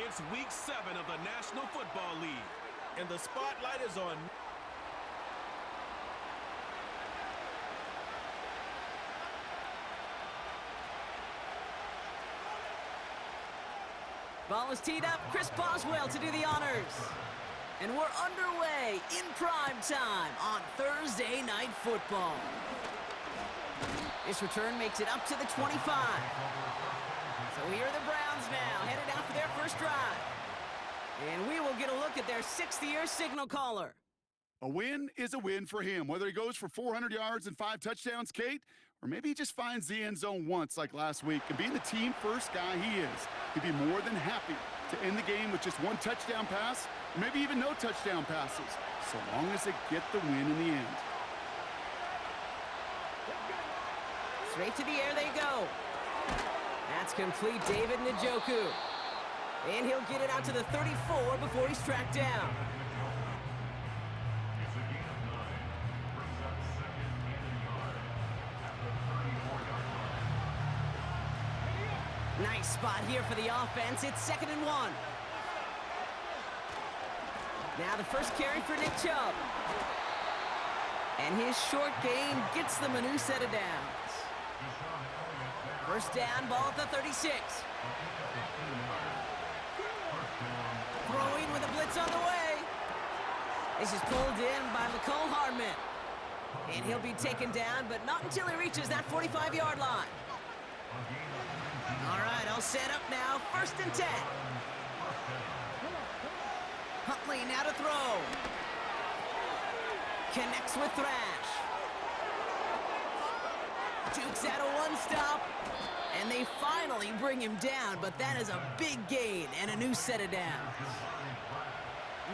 It's Week 7 of the National Football League, and the spotlight is on. Ball is teed up. Chris Boswell to do the honors. And we're underway in prime time on Thursday Night Football. This return makes it up to the 25. So here are the Browns now, headed out for their first drive. And we will get a look at their sixth-year signal caller. A win is a win for him, whether he goes for 400 yards and 5 touchdowns, Kate, or maybe he just finds the end zone once like last week. And being the team-first guy he is, he'd be more than happy to end the game with just 1 touchdown pass, or maybe even no touchdown passes, so long as they get the win in the end. Straight to the air they go. That's complete, David Njoku. And he'll get it out to the 34 before he's tracked down. Nice spot here for the offense. It's 2nd and 1. Now the first carry for Nick Chubb. And his short gain gets them a new set of downs. First down, ball at the 36. Throwing with a blitz on the way. This is pulled in by Mecole Hardman. And he'll be taken down, but not until he reaches that 45-yard line. All right, all set up now. 1st and 10. Huntley now to throw. Connects with Thrash. Dukes out of 1 stop. And they finally bring him down, but that is a big gain and a new set of downs.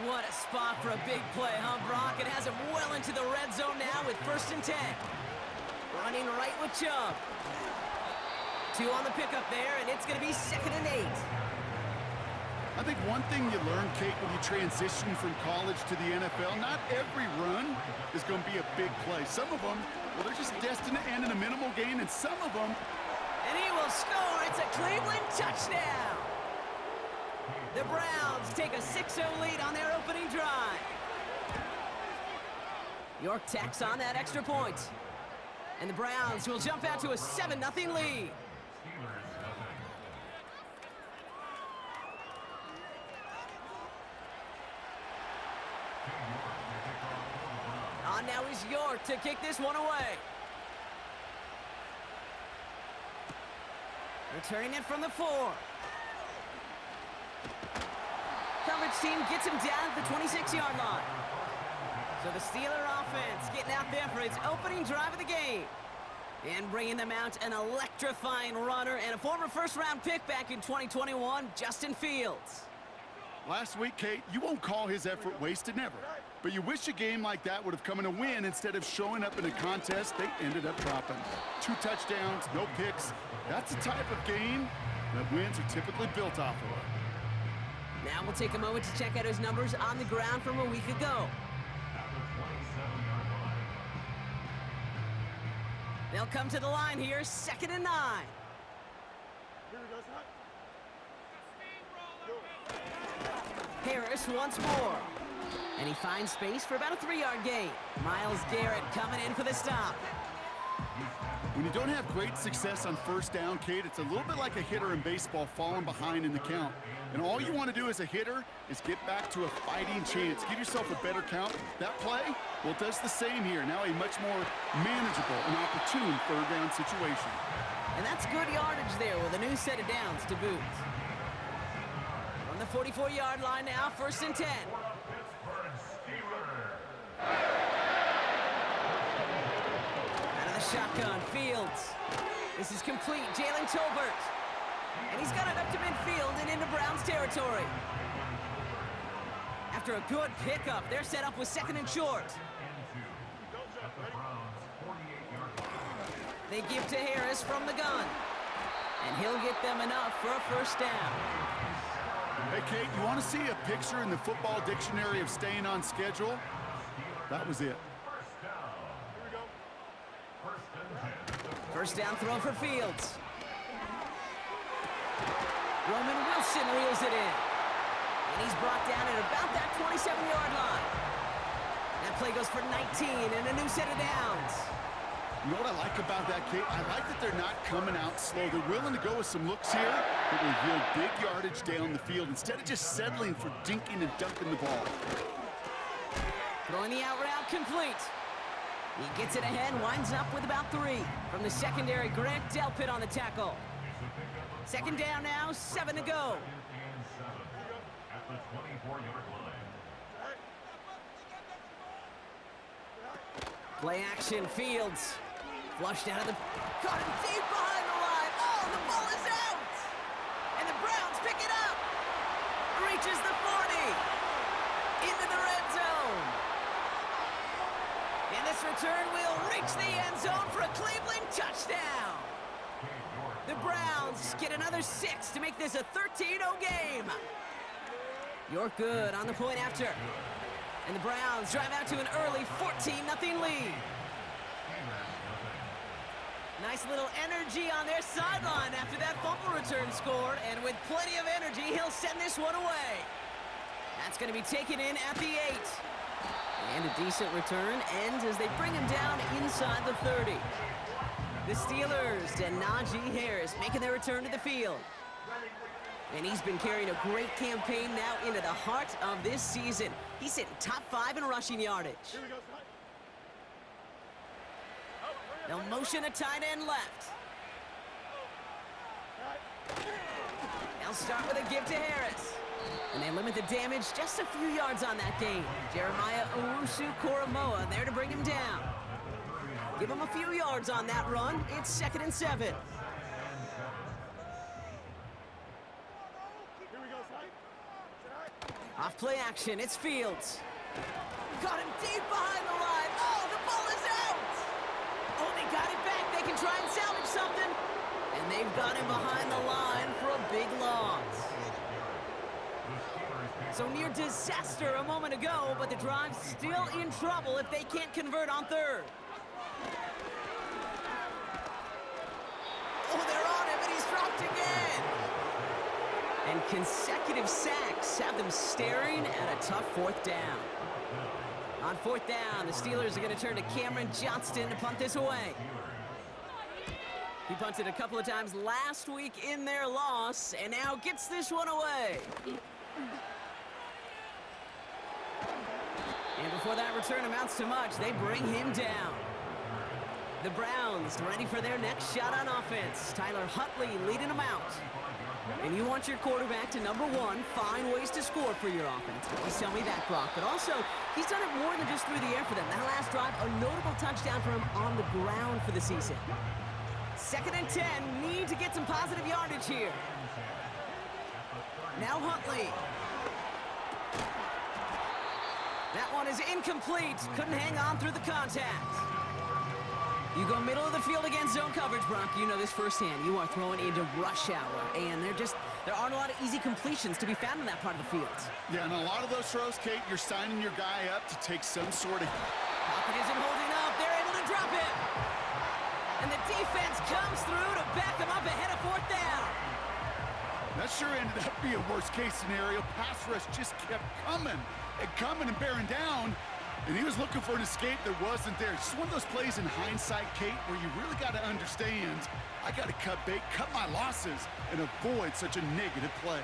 What a spot for a big play, huh, Brock? It has him well into the red zone now with 1st and 10. Running right with Chubb. 2 on the pickup there, and it's going to be 2nd and 8. I think one thing you learn, Kate, when you transition from college to the NFL, not every run is going to be a big play. Some of them, well, they're just destined to end in a minimal gain, and some of them... And he will score. It's a Cleveland touchdown. The Browns take a 6-0 lead on their opening drive. York tacks on that extra point. And the Browns will jump out to a 7-0 lead. On now is York to kick this one away. Returning it from the 4. Coverage team gets him down at the 26-yard line. So the Steeler offense getting out there for its opening drive of the game. And bringing them out an electrifying runner and a former first-round pick back in 2021, Justin Fields. Last week, Kate, you won't call his effort wasted, never. But you wish a game like that would have come in a win instead of showing up in a contest they ended up dropping. 2 touchdowns, no picks. That's the type of game that wins are typically built off of. Now we'll take a moment to check out his numbers on the ground from a week ago. They'll come to the line here, 2nd and 9. Harris once more. And he finds space for about a 3-yard gain. Myles Garrett coming in for the stop. When you don't have great success on 1st down, Kate, it's a little bit like a hitter in baseball falling behind in the count. And all you want to do as a hitter is get back to a fighting chance. Give yourself a better count. That play, well, it does the same here. Now a much more manageable and opportune 3rd down situation. And that's good yardage there with a new set of downs to boot. On the 44-yard line now, 1st and 10. Out of the shotgun, Fields. This is complete, Jalen Tolbert. And he's got it up to midfield and into Browns territory. After a good pickup, they're set up with 2nd and short. They give to Harris from the gun. And he'll get them enough for a 1st down. Hey, Kate, you want to see a picture in the football dictionary of staying on schedule? That was it. 1st down throw for Fields. Roman Wilson reels it in. And he's brought down at about that 27-yard line. That play goes for 19 and a new set of downs. You know what I like about that, Kate? I like that they're not coming out slow. They're willing to go with some looks here that will yield big yardage down the field instead of just settling for dinking and dunking the ball. Throwing the out route complete. He gets it ahead, winds up with about 3. From the secondary, Grant Delpit on the tackle. Second down now, 7 to go. Play action, Fields. Flushed out of the... Caught him deep behind the line. Oh, the ball is out! And the Browns pick it up. Reaches the 40. Into the red zone. And this return will reach the end zone for a Cleveland touchdown. The Browns get another 6 to make this a 13-0 game. You're good on the point after. And the Browns drive out to an early 14-0 lead. Nice little energy on their sideline after that fumble return scored. And with plenty of energy, he'll send this one away. That's going to be taken in at the 8. And a decent return ends as they bring him down inside the 30. The Steelers and Najee Harris making their return to the field. And he's been carrying a great campaign now into the heart of this season. He's sitting top 5 in rushing yardage. They'll motion a tight end left. They'll start with a give to Harris. And they limit the damage just a few yards on that gain. Jeremiah Owusu-Koramoah there to bring him down. Give him a few yards on that run. It's 2nd and 7. Off play action, it's Fields. Got him deep behind the line. Oh, the ball is out! Oh, they got it back. They can try and salvage something. And they've got him behind the line for a big loss. So near disaster a moment ago, but the drive's still in trouble if they can't convert on 3rd. Oh, they're on him, and he's dropped again. And consecutive sacks have them staring at a tough 4th down. On 4th down, the Steelers are going to turn to Cameron Johnston to punt this away. He punted a couple of times last week in their loss, and now gets this one away. And before that return amounts to much, they bring him down. The Browns ready for their next shot on offense. Tyler Huntley leading them out. And you want your quarterback to, number 1, find ways to score for your offense. Please tell me that, Brock. But also, he's done it more than just through the air for them. That last drive, a notable touchdown for him on the ground for the season. 2nd and 10, need to get some positive yardage here. Now Huntley. That one is incomplete. Couldn't hang on through the contact. You go middle of the field against zone coverage, Brock. You know this firsthand. You are throwing into rush hour, and there aren't a lot of easy completions to be found in that part of the field. Yeah, and a lot of those throws, Kate, you're signing your guy up to take some sort of... Pocket isn't holding up. They're able to drop it. And the defense comes through to back him up ahead of 4th down. That sure ended up being a worst-case scenario. Pass rush just kept coming and bearing down. And he was looking for an escape that wasn't there. Just one of those plays in hindsight, Kate, where you really got to understand, I got to cut bait, cut my losses, and avoid such a negative play.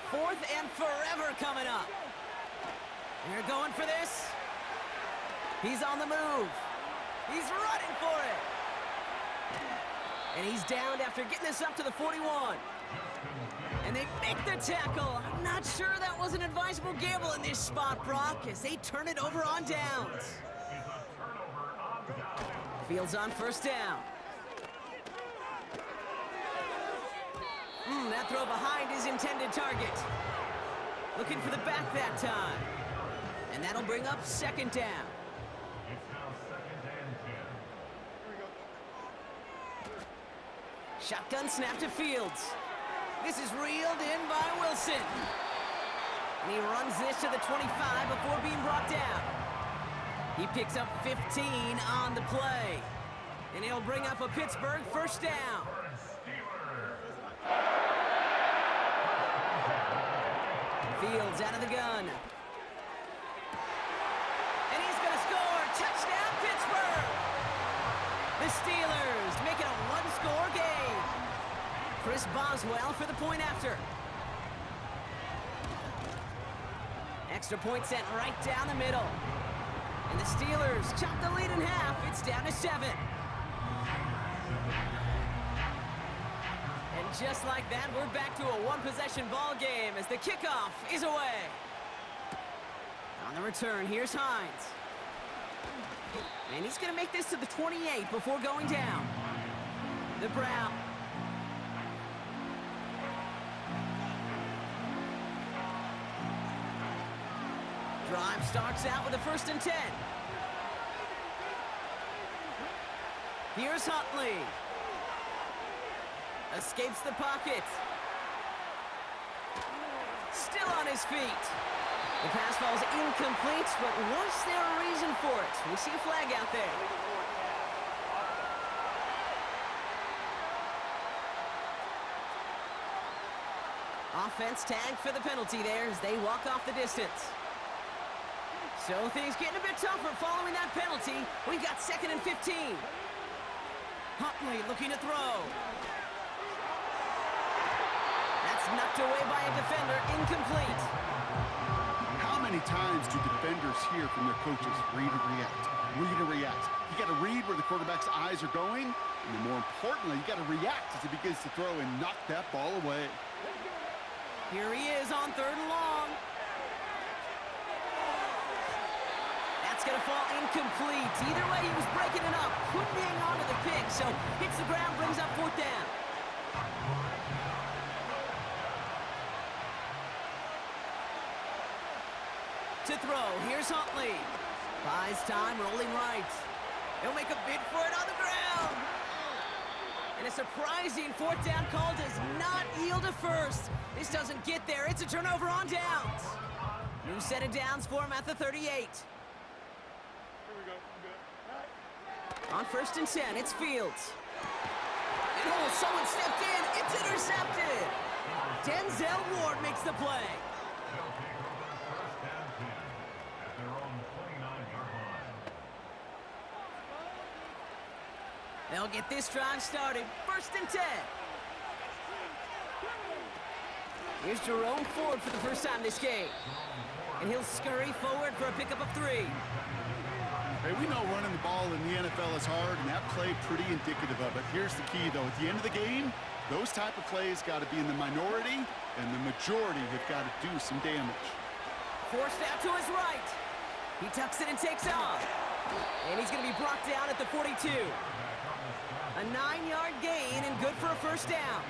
4th and forever coming up. They're going for this. He's on the move. He's running for it. And he's downed after getting this up to the 41. And they make the tackle. I'm not sure that was an advisable gamble in this spot, Brock, as they turn it over on downs. Fields on 1st down. That throw behind his intended target. Looking for the back that time. And that'll bring up 2nd down. Shotgun snap to Fields. This is reeled in by Wilson. And he runs this to the 25 before being brought down. He picks up 15 on the play. And he'll bring up a Pittsburgh 1st down. Fields out of the gun. And he's going to score. Touchdown, Pittsburgh! The Steelers make it a one-score game. Chris Boswell for the point after. Extra point sent right down the middle. And the Steelers chop the lead in half. It's down to 7. And just like that, we're back to a one-possession ball game as the kickoff is away. On the return, here's Hines. And he's going to make this to the 28 before going down. The Brown. Drive starts out with a 1st and 10. Here's Huntley. Escapes the pocket. Still on his feet. The pass falls incomplete, but was there a reason for it? We see a flag out there. Offense tagged for the penalty there as they walk off the distance. So things getting a bit tougher following that penalty. We've got 2nd and 15. Huntley looking to throw. That's knocked away by a defender, incomplete. How many times do defenders hear from their coaches, read and react, read and react? You got to read where the quarterback's eyes are going, and then more importantly, you got to react as he begins to throw and knock that ball away. Here he is on 3rd and long. That's going to fall incomplete. Either way, he was breaking it up. Couldn't hang on to the pick, so hits the ground, brings up 4th down. To throw, here's Huntley. Buys time, rolling right. He'll make a bid for it on the ground. And a surprising 4th down call does not yield a first. This doesn't get there. It's a turnover on downs. New set of downs for him at the 38. On 1st and 10, it's Fields. And oh, someone stepped in. It's intercepted. Denzel Ward makes the play. They'll get this drive started. 1st and 10. Here's Jerome Ford for the first time this game. And he'll scurry forward for a pickup of 3. Hey, we know running the ball in the NFL is hard, and that play pretty indicative of it. Here's the key, though. At the end of the game, those type of plays got to be in the minority, and the majority have got to do some damage. Forced out to his right. He tucks it and takes off. And he's going to be brought down at the 42. A 9-yard gain and good for a 1st down.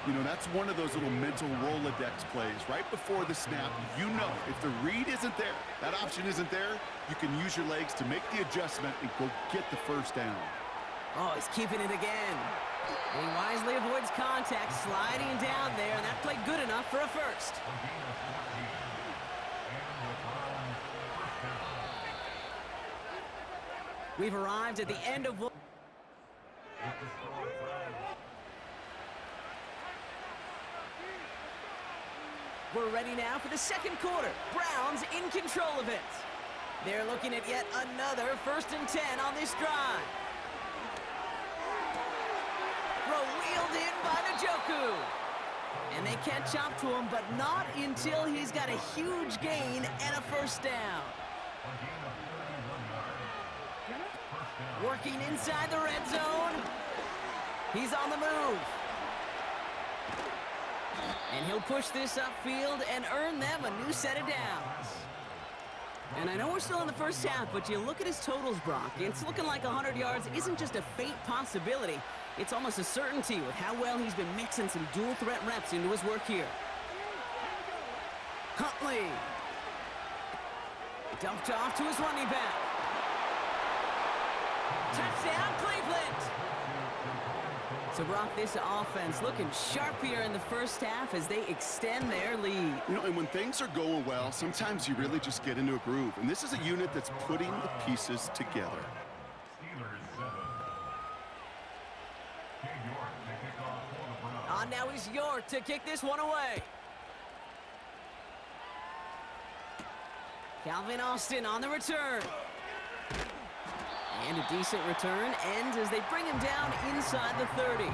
You know, that's one of those little mental Rolodex plays. Right before the snap, you know if the read isn't there, that option isn't there, you can use your legs to make the adjustment and go get the 1st down. Oh, he's keeping it again. And he wisely avoids contact, sliding down there, and that played good enough for a 1st. We've arrived at the end of... We're ready now for the 2nd quarter. Browns in control of it. They're looking at yet another 1st and 10 on this drive. Throw wheeled in by Njoku. And they catch up to him, but not until he's got a huge gain and a 1st down. Working inside the red zone. He's on the move. And he'll push this upfield and earn them a new set of downs. And I know we're still in the 1st half, but you look at his totals, Brock. It's looking like 100 yards isn't just a faint possibility. It's almost a certainty with how well he's been mixing some dual threat reps into his work here. Huntley. Dumped off to his running back. Touchdown, Cleveland! So, Brock, this offense looking sharp here in the 1st half as they extend their lead. You know, and when things are going well, sometimes you really just get into a groove. And this is a unit that's putting the pieces together. On now is York to kick this one away. Calvin Austin on the return. And a decent return ends as they bring him down inside the 30.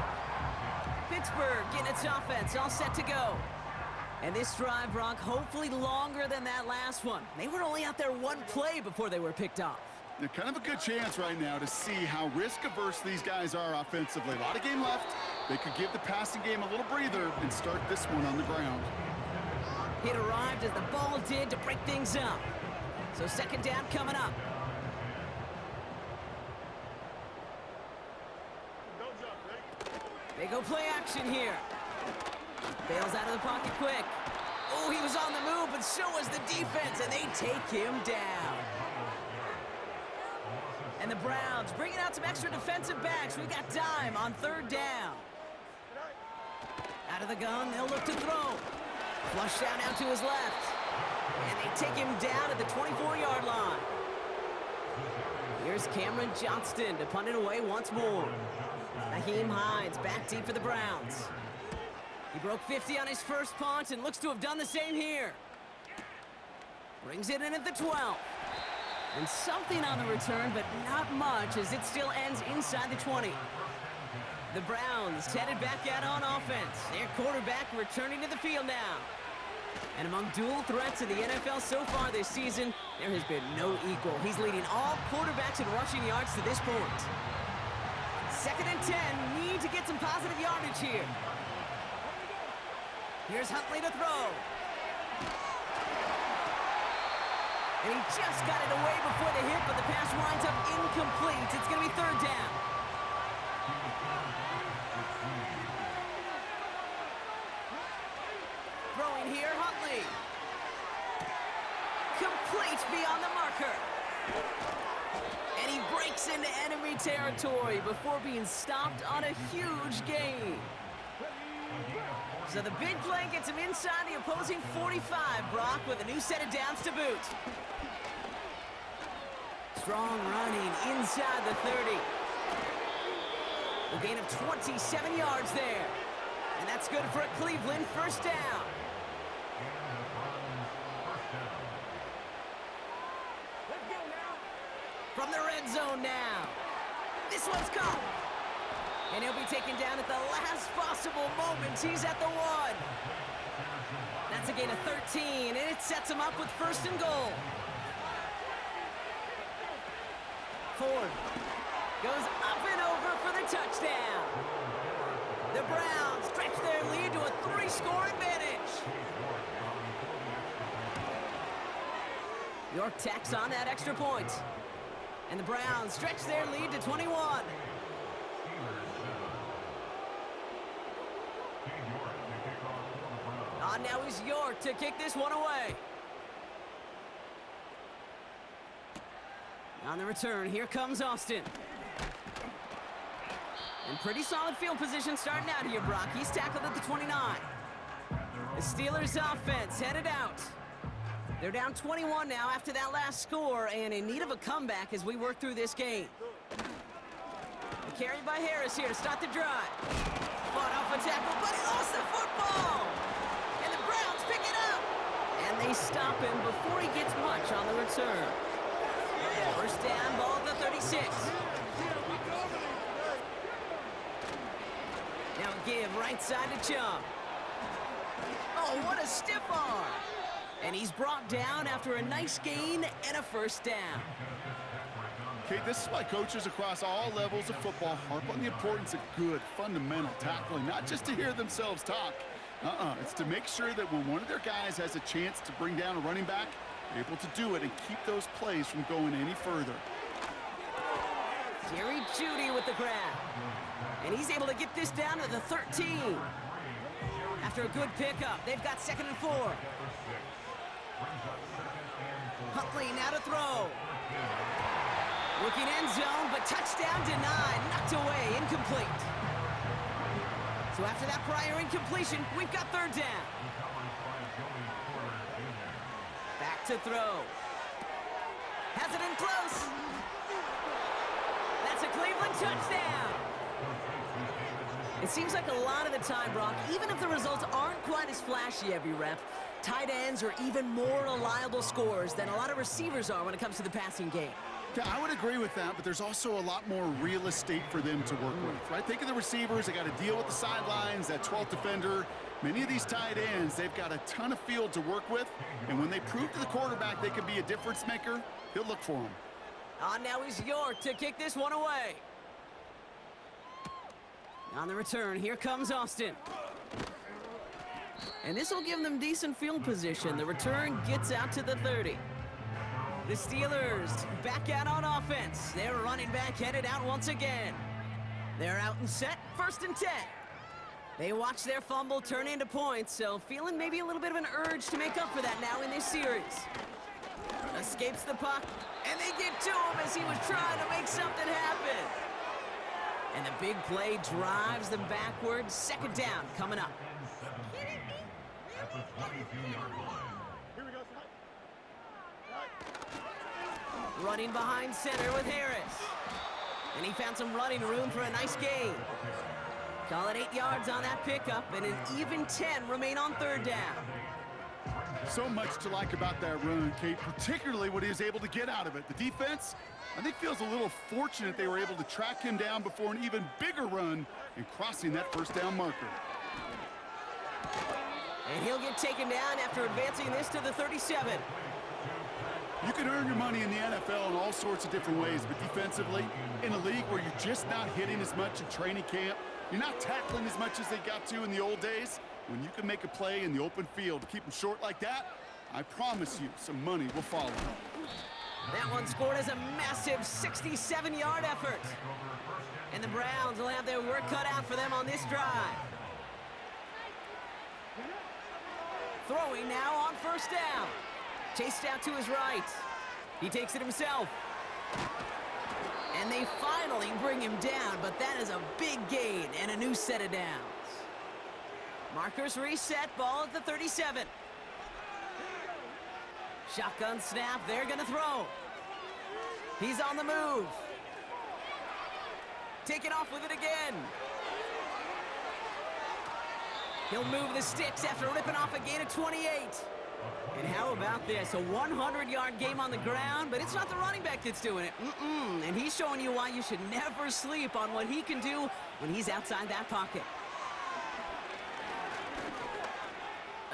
Pittsburgh getting its offense all set to go. And this drive, Brock, hopefully longer than that last one. They were only out there one play before they were picked off. They're kind of a good chance right now to see how risk-averse these guys are offensively. A lot of game left. They could give the passing game a little breather and start this one on the ground. It arrived as the ball did to break things up. So second down coming up. They go play action here. Bails out of the pocket quick. Oh, he was on the move, but so was the defense, and they take him down. And the Browns bringing out some extra defensive backs. We've got dime on third down. Out of the gun, they'll look to throw. Flush down out to his left. And they take him down at the 24-yard line. Here's Cameron Johnston to punt it away once more. Naheem Hines back deep for the Browns. He broke 50 on his first punt and looks to have done the same here. Brings it in at the 12. And something on the return, but not much as it still ends inside the 20. The Browns headed back out on offense. Their quarterback returning to the field now. And among dual threats in the NFL so far this season, there has been no equal. He's leading all quarterbacks in rushing yards to this point. Second and 10, need to get some positive yardage here. Here's Huntley to throw. And he just got it away before the hit, but the pass winds up incomplete. It's going to be third down. Throwing here, Huntley. Complete beyond the marker. And he breaks into enemy territory before being stopped on a huge gain. So the big play gets him inside the opposing 45, Brock, with a new set of downs to boot. Strong running inside the 30. A gain of 27 yards there. And that's good for a Cleveland first down. From the red zone now. This one's caught. And he'll be taken down at the last possible moment. He's at the 1. That's a gain of 13, and it sets him up with first and goal. Ford goes up and over for the touchdown. The Browns stretch their lead to a 3-score advantage. York tacks on that extra point. And the Browns stretch their lead to 21. On now is York to kick this one away. On the return, here comes Austin. And pretty solid field position starting out here, Brock. He's tackled at the 29. The Steelers offense headed out. They're down 21 now after that last score and in need of a comeback as we work through this game. Carried by Harris here to start the drive. Fought off a tackle, but he lost the football. And the Browns pick it up. And they stop him before he gets much on the return. First down, ball at the 36. Now a give right side to Chubb. Oh, what a stiff arm. And he's brought down after a nice gain and a first down. Okay, this is why coaches across all levels of football harp on the importance of good, fundamental tackling, not just to hear themselves talk. It's to make sure that when one of their guys has a chance to bring down a running back, they're able to do it and keep those plays from going any further. Jerry Jeudy with the grab. And he's able to get this down to the 13. After a good pickup, they've got 2nd and 4. Huntley now to throw. Looking end zone, but touchdown denied. Knocked away, incomplete. So after that prior incompletion, we've got third down. Back to throw. Has it in close. That's a Cleveland touchdown. It seems like a lot of the time, Brock, even if the results aren't quite as flashy every rep, Tight ends are even more reliable scorers than a lot of receivers are when it comes to the passing game. Yeah, I would agree with that, but there's also a lot more real estate for them to work with, right? Think of the receivers. They got to deal with the sidelines, that 12th defender. Many of these tight ends, they've got a ton of field to work with, and when they prove to the quarterback they can be a difference maker, he'll look for them. Now he's York to kick this one away. On the return, here comes Austin. And this will give them decent field position. The return gets out to the 30. The Steelers back out on offense. Their running back headed out once again. They're out and set, 1st and 10. They watch their fumble turn into points, so feeling maybe a little bit of an urge to make up for that now in this series. Escapes the puck, and they get to him as he was trying to make something happen. And the big play drives them backwards. 2nd down coming up. Running behind center with Harris. And he found some running room for a nice gain. Call it 8 yards on that pickup, and an even 10 remain on 3rd down. So much to like about that run, Kate, particularly what he was able to get out of it. The defense, I think, feels a little fortunate they were able to track him down before an even bigger run and crossing that 1st down marker. And he'll get taken down after advancing this to the 37. You can earn your money in the NFL in all sorts of different ways, but defensively, in a league where you're just not hitting as much in training camp, you're not tackling as much as they got to in the old days, when you can make a play in the open field to keep them short like that, I promise you some money will follow. That one scored as a massive 67-yard effort. And the Browns will have their work cut out for them on this drive. Throwing now on 1st down. Chased out to his right. He takes it himself. And they finally bring him down, but that is a big gain and a new set of downs. Markers reset, ball at the 37. Shotgun snap, they're gonna throw. He's on the move. Taking off with it again. He'll move the sticks after ripping off a gain of 28. And how about this? A 100-yard game on the ground, but it's not the running back that's doing it. And he's showing you why you should never sleep on what he can do when he's outside that pocket.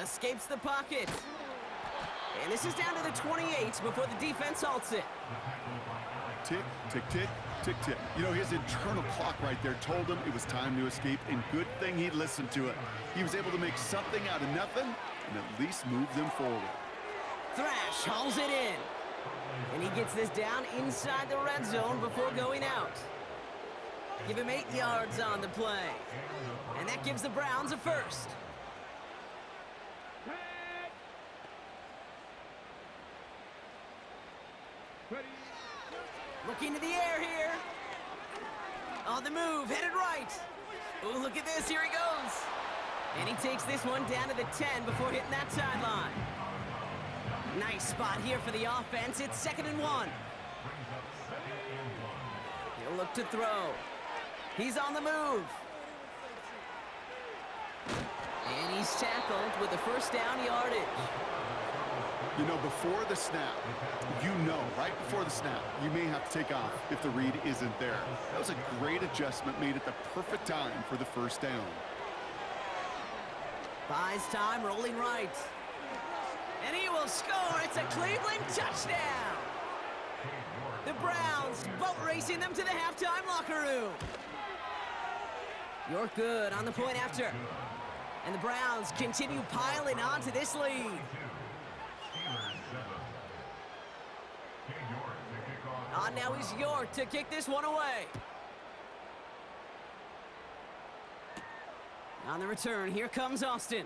Escapes the pocket. And this is down to the 28 before the defense halts it. Tick, tick, tick, tick, tick. You know, his internal clock right there told him it was time to escape, and good thing he listened to it. He was able to make something out of nothing and at least move them forward. Thrash hauls it in. And he gets this down inside the red zone before going out. Give him 8 yards on the play. And that gives the Browns a 1st. Looking to the air here. On the move, headed right. Oh, look at this, here he goes. And he takes this one down to the 10 before hitting that sideline. Nice spot here for the offense. It's 2nd and 1. He'll look to throw. He's on the move. And he's tackled with the 1st down yardage. You know, before the snap, right before the snap, you may have to take off if the read isn't there. That was a great adjustment made at the perfect time for the 1st down. Buys time, rolling right. And he will score. It's a Cleveland touchdown. The Browns boat racing them to the halftime locker room. You're good on the point after. And the Browns continue piling on to this lead. On now is York to kick this one away. On the return, here comes Austin.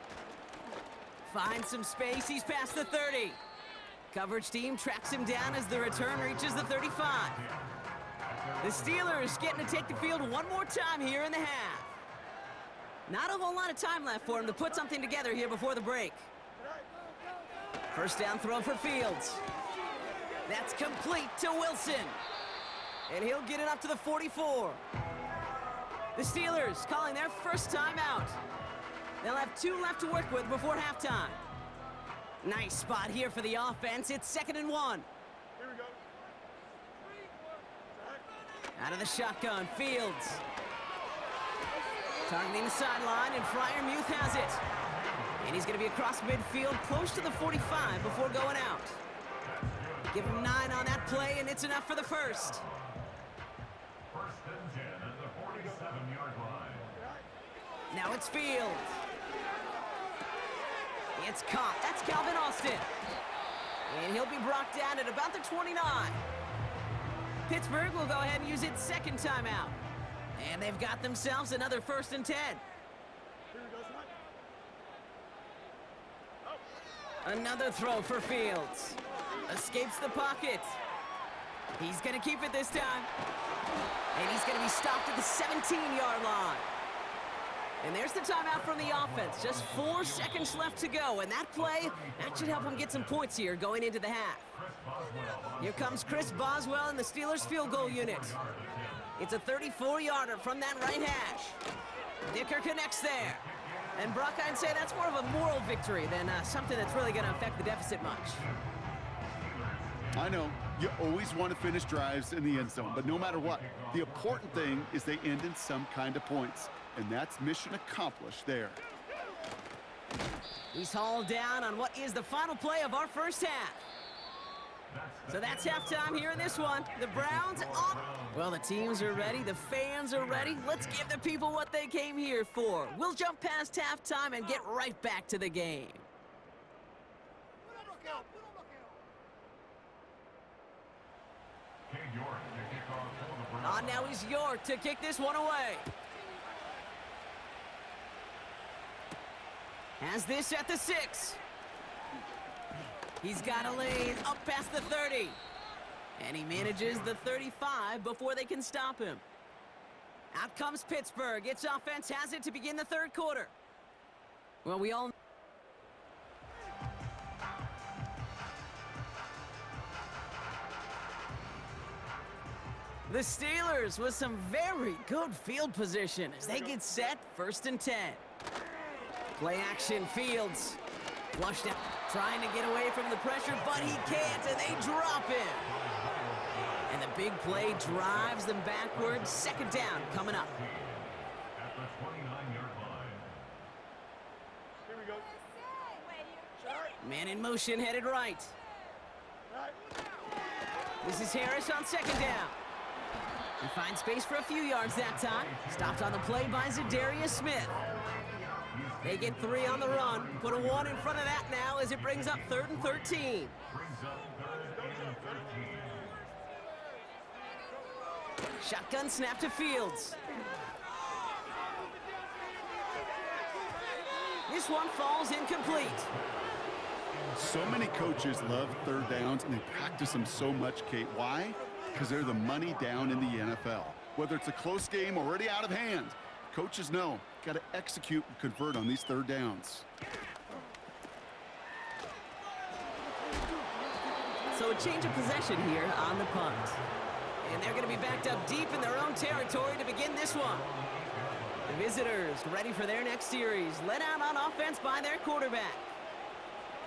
Finds some space, he's past the 30. Coverage team tracks him down as the return reaches the 35. The Steelers getting to take the field one more time here in the half. Not a whole lot of time left for him to put something together here before the break. 1st down throw for Fields. That's complete to Wilson. And he'll get it up to the 44. The Steelers calling their 1st time out. They'll have 2 left to work with before halftime. Nice spot here for the offense. It's 2nd and 1. Here we go. Out of the shotgun, Fields. Targeting the sideline, and Fryermuth has it. And he's going to be across midfield, close to the 45 before going out. Give him 9 on that play, and it's enough for the first. 1st and 10 at the 47-yard line. Now it's Fields. It's caught. That's Calvin Austin. And he'll be brought down at about the 29. Pittsburgh will go ahead and use its 2nd timeout. And they've got themselves another 1st and 10. Another throw for Fields. Escapes the pocket. He's going to keep it this time. And he's going to be stopped at the 17-yard line. And there's the timeout from the offense. Just 4 seconds left to go. And that play, that should help them get some points here going into the half. Here comes Chris Boswell in the Steelers field goal unit. It's a 34-yarder from that right hash. Dicker connects there. And Brock, I'd say that's more of a moral victory than something that's really going to affect the deficit much. I know, you always want to finish drives in the end zone, but no matter what, the important thing is they end in some kind of points. And that's mission accomplished there. He's hauled down on what is the final play of our first half. So that's halftime here in this one. The Browns up. Well, the teams are ready. The fans are ready. Let's give the people what they came here for. We'll jump past halftime and get right back to the game. On now is York to kick this one away. Has this at the 6. He's got a lane up past the 30. And he manages the 35 before they can stop him. Out comes Pittsburgh. Its offense has it to begin the 3rd quarter. Well, we all... The Steelers with some very good field position as they get set 1st and 10. Play action, Fields. Flushed out, trying to get away from the pressure, but he can't, and they drop him. And the big play drives them backwards. 2nd down coming up. At the 29-yard line. Here we go. Man in motion, headed right. This is Harris on 2nd down. He finds space for a few yards that time. Stopped on the play by Zadarius Smith. They get 3 on the run. Put a 1 in front of that now as it brings up 3rd and 13. Shotgun snap to Fields. This one falls incomplete. So many coaches love 3rd downs, and they practice them so much, Kate. Why? Because they're the money down in the NFL. Whether it's a close game already out of hand, coaches know, got to execute and convert on these 3rd downs. So a change of possession here on the punt. And they're going to be backed up deep in their own territory to begin this one. The visitors ready for their next series, led out on offense by their quarterback.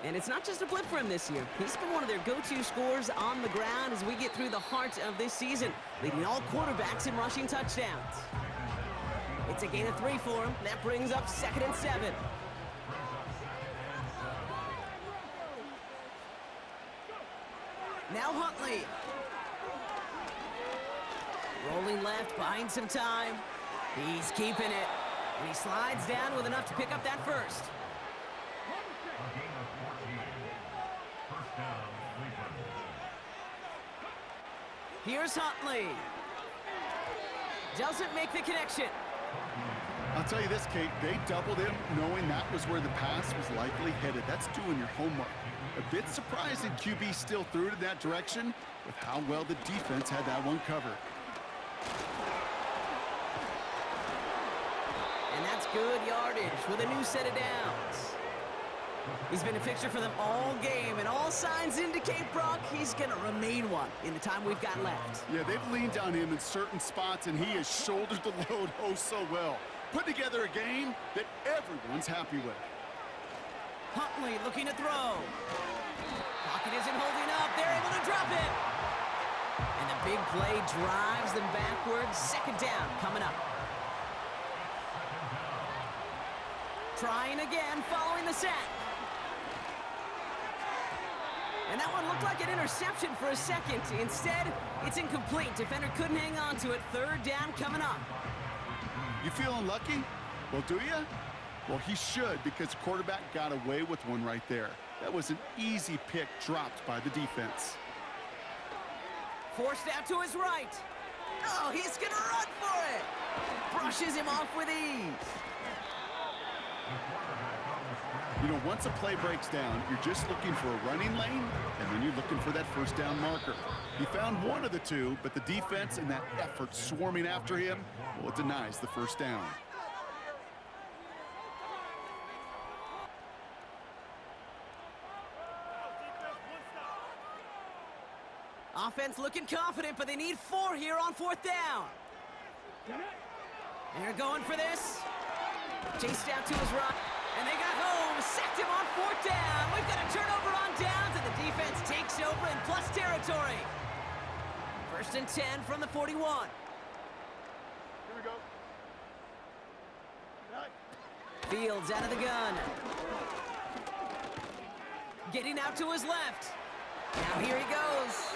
And it's not just a blip for him this year. He's been one of their go-to scorers on the ground as we get through the heart of this season, leading all quarterbacks in rushing touchdowns. It's a gain of 3 for him. That brings up 2nd and 7. Now Huntley. Rolling left, buying some time. He's keeping it. And he slides down with enough to pick up that first. Here's Huntley. Doesn't make the connection. I'll tell you this, Kate, they doubled him knowing that was where the pass was likely headed. That's doing your homework. A bit surprising QB still threw it in that direction with how well the defense had that one covered. And that's good yardage with a new set of downs. He's been a fixture for them all game, and all signs indicate, Brock, he's going to remain one in the time we've got left. Yeah, they've leaned on him in certain spots, and he has shouldered the load oh so well. Put together a game that everyone's happy with. Huntley looking to throw. Pocket isn't holding up. They're able to drop it. And the big play drives them backwards. Second down coming up. Trying again following the sack. And that one looked like an interception for a second. Instead, it's incomplete. Defender couldn't hang on to it. Third down coming up. You feeling lucky? Well, do you? Well, he should, because the quarterback got away with one right there. That was an easy pick dropped by the defense. Forced out to his right. Oh, he's going to run for it. Brushes him off with ease. You know, once a play breaks down, you're just looking for a running lane, and then you're looking for that first down marker. He found one of the two, but the defense and that effort swarming after him, well, it denies the first down. Offense looking confident, but they need 4 here on 4th down. They're going for this. Chased out to his right. And they got home, sacked him on 4th down. We've got a turnover on downs, and the defense takes over in plus territory. 1st and 10 from the 41. Here we go. Fields out of the gun. Getting out to his left. Now here he goes.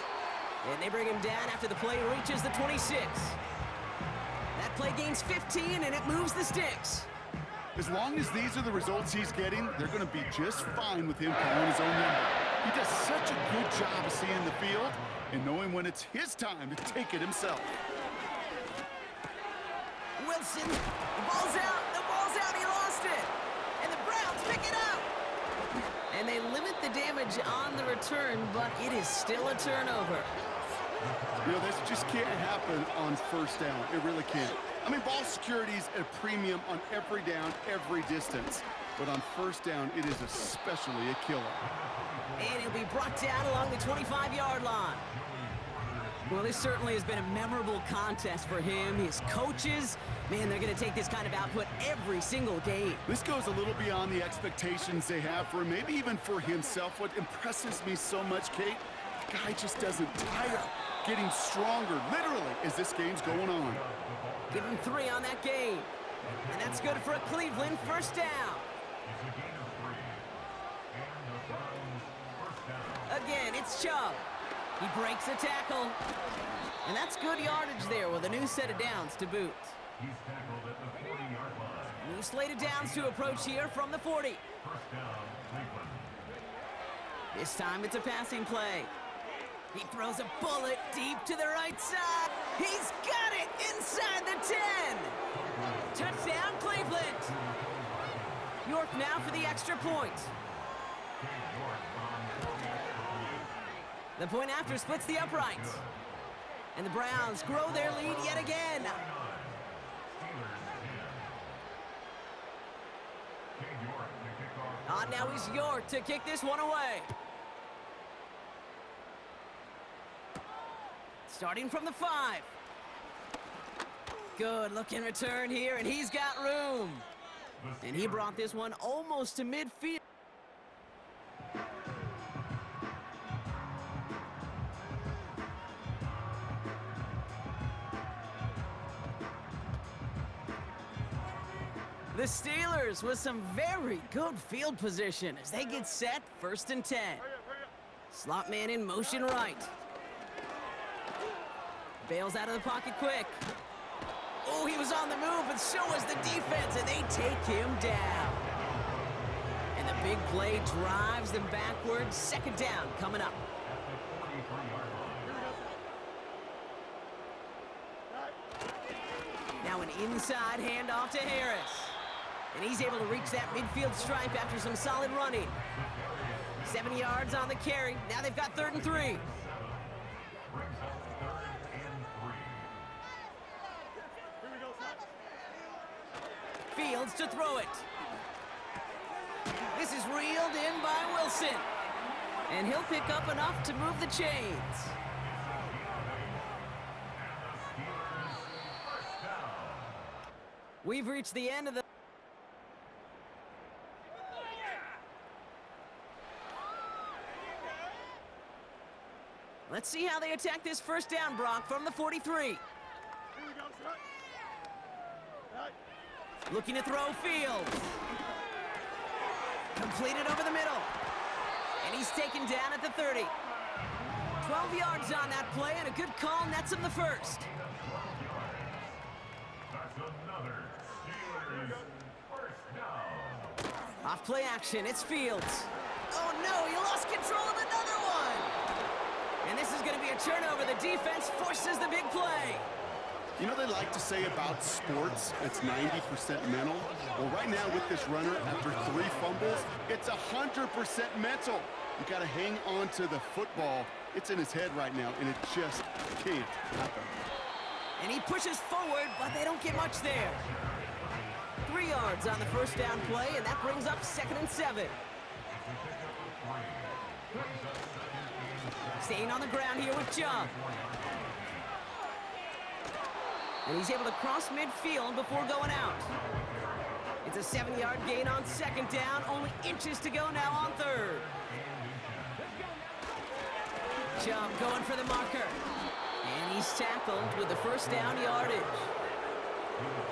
And they bring him down after the play reaches the 26. That play gains 15, and it moves the sticks. As long as these are the results he's getting, they're going to be just fine with him calling his own number. He does such a good job of seeing the field and knowing when it's his time to take it himself. Wilson, the ball's out, he lost it. And the Browns pick it up. And they limit the damage on the return, but it is still a turnover. You know, this just can't happen on first down. It really can't. I mean, ball security's a premium on every down, every distance. But on first down, it is especially a killer. And he'll be brought down along the 25-yard line. Well, this certainly has been a memorable contest for him. His coaches, man, they're going to take this kind of output every single game. This goes a little beyond the expectations they have for him, maybe even for himself. What impresses me so much, Kate, the guy just doesn't tire. Getting stronger, literally, as this game's going on. Give him 3 on that game. And that's good for a Cleveland first down. Again, it's Chubb. He breaks a tackle. And that's good yardage there with a new set of downs to boot. He's tackled at the 40-yard line. New slate of downs to approach here from the 40. First down, Cleveland. This time it's a passing play. He throws a bullet deep to the right side. He's got it inside the 10. Touchdown, Cleveland. York now for the extra point. The point after splits the uprights. And the Browns grow their lead yet again. On now is York to kick this one away. Starting from the 5. Good looking return here, and he's got room. And he brought this one almost to midfield. The Steelers with some very good field position as they get set, 1st and 10. Slot man in motion right. Bails out of the pocket quick. Oh, he was on the move, but so was the defense, and they take him down. And the big play drives them backwards. 2nd down coming up. Now an inside handoff to Harris. And he's able to reach that midfield stripe after some solid running. 7 yards on the carry. Now they've got 3rd and 3. Fields to throw it. This is reeled in by Wilson. And he'll pick up enough to move the chains. We've reached the end of the... Let's see how they attack this first down, Brock, from the 43. Looking to throw Fields. Completed over the middle. And he's taken down at the 30. 12 yards on that play, and a good call nets him the first. That's another Steelers first down. Off play action, it's Fields. Oh no, he lost control of another one. And this is going to be a turnover. The defense forces the big play. You know they like to say about sports, it's 90% mental. Well, right now with this runner, after 3 fumbles, it's 100% mental. You got to hang on to the football. It's in his head right now, and it just can't happen. And he pushes forward, but they don't get much there. 3 yards on the first down play, and that brings up 2nd and 7. Staying on the ground here with Chubb. And he's able to cross midfield before going out. It's a 7-yard gain on 2nd down, only inches to go now on 3rd. Chubb going for the marker. And he's tackled with the first down yardage.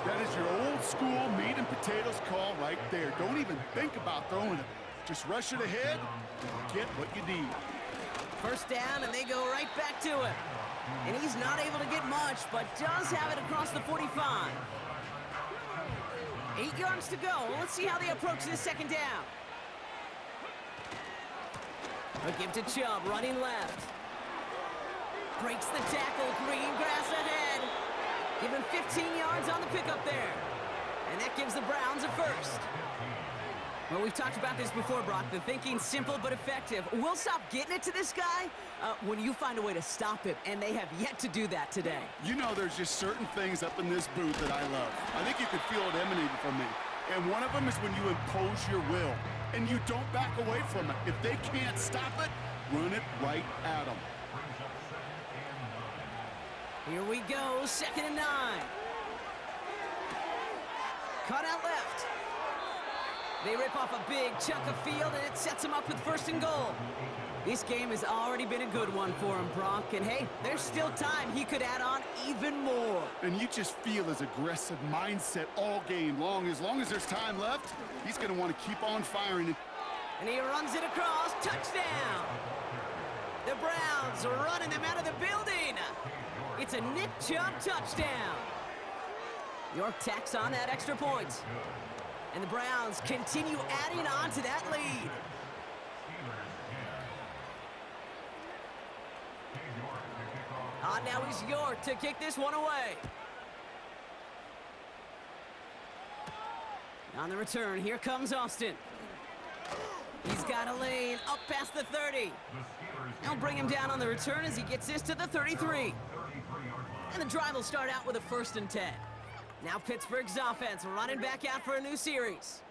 That is your old school meat and potatoes call right there. Don't even think about throwing it. Just rush it ahead and get what you need. First down, and they go right back to him. And he's not able to get much, but does have it across the 45. 8 yards to go. Let's see how they approach this 2nd down. A give to Chubb, running left. Breaks the tackle, green grass ahead. Give him 15 yards on the pickup there. And that gives the Browns a first. Well, we've talked about this before, Brock. The thinking's simple but effective. We'll stop getting it to this guy when you find a way to stop him, and they have yet to do that today. You know there's just certain things up in this booth that I love. I think you could feel it emanating from me. And one of them is when you impose your will, and you don't back away from it. If they can't stop it, run it right at them. Here we go, 2nd and 9. Cut out left. They rip off a big chunk of field, and it sets them up with 1st and goal. This game has already been a good one for him, Brock. And hey, there's still time. He could add on even more. And you just feel his aggressive mindset all game long. As long as there's time left, he's going to want to keep on firing. And he runs it across. Touchdown! The Browns are running them out of the building. It's a Nick Chubb touchdown. York tacks on that extra point. And the Browns continue adding on to that lead. Now is York to kick this one away. On the return, here comes Austin. He's got a lane up past the 30. They'll bring him down on the return as he gets this to the 33. And the drive will start out with a 1st and 10. Now Pittsburgh's offense running back out for a new series.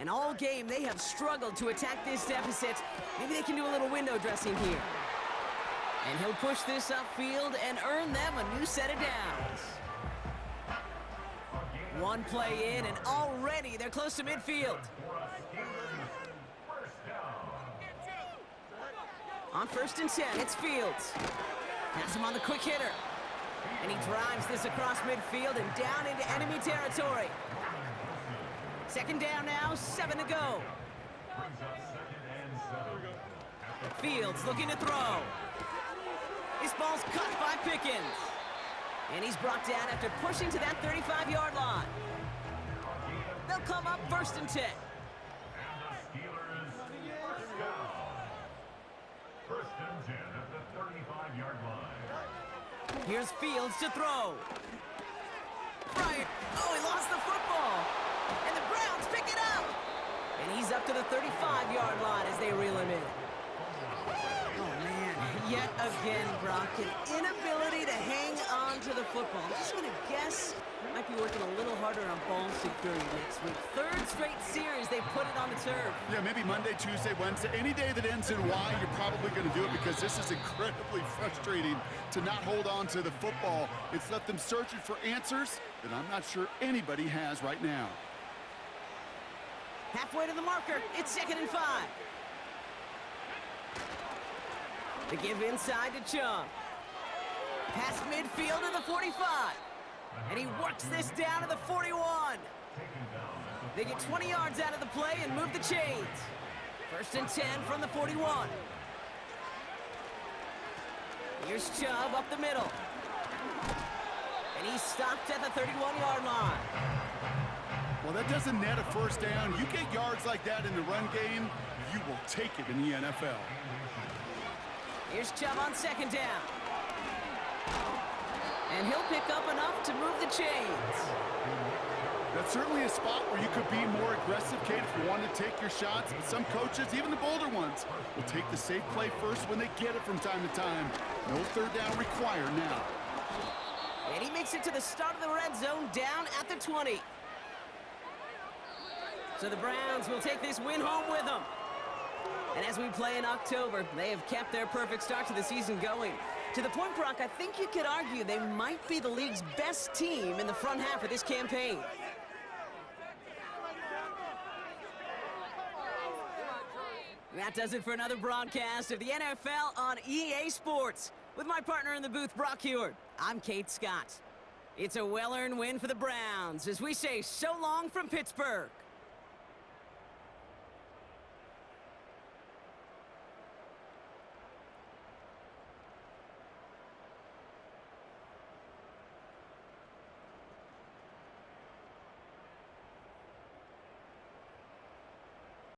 And all game they have struggled to attack this deficit. Maybe they can do a little window dressing here. And he'll push this upfield and earn them a new set of downs. One play in, and already they're close to midfield. On 1st and 10, it's Fields. Pass him on the quick hitter. And he drives this across midfield and down into enemy territory. 2nd down now, 7 to go. Fields looking to throw. This ball's cut by Pickens. And he's brought down after pushing to that 35-yard line. They'll come up 1st and 10. First and 10 at the 35-yard line. Here's Fields to throw. Bryant, oh, he lost the football. And the Browns pick it up. And he's up to the 35-yard line as they reel him in. Oh, man, yet again, Brock, an inability to hang on to the football. I'm just going to guess might be working a little harder on ball security next week. 3rd straight series they put it on the turf. Yeah, maybe Monday, Tuesday, Wednesday. Any day that ends in Y, you're probably going to do it because this is incredibly frustrating to not hold on to the football. It's left them searching for answers that I'm not sure anybody has right now. Halfway to the marker, it's 2nd and 5. They give inside to Chung. Past midfield to the 45. And he works this down to the 41. They get 20 yards out of the play and move the chains. 1st and 10 from the 41. Here's Chubb up the middle. And he's stopped at the 31-yard line. Well, that doesn't net a first down. You get yards like that in the run game, you will take it in the NFL. Here's Chubb on 2nd down. And he'll pick up enough to move the chains. That's certainly a spot where you could be more aggressive, Kate, if you want to take your shots. But some coaches, even the bolder ones, will take the safe play first when they get it from time to time. No 3rd down required now. And he makes it to the start of the red zone down at the 20. So the Browns will take this win home with them. And as we play in October, they have kept their perfect start to the season going. To the point, Brock, I think you could argue they might be the league's best team in the front half of this campaign. That does it for another broadcast of the NFL on EA Sports. With my partner in the booth, Brock Heward, I'm Kate Scott. It's a well-earned win for the Browns as we say so long from Pittsburgh.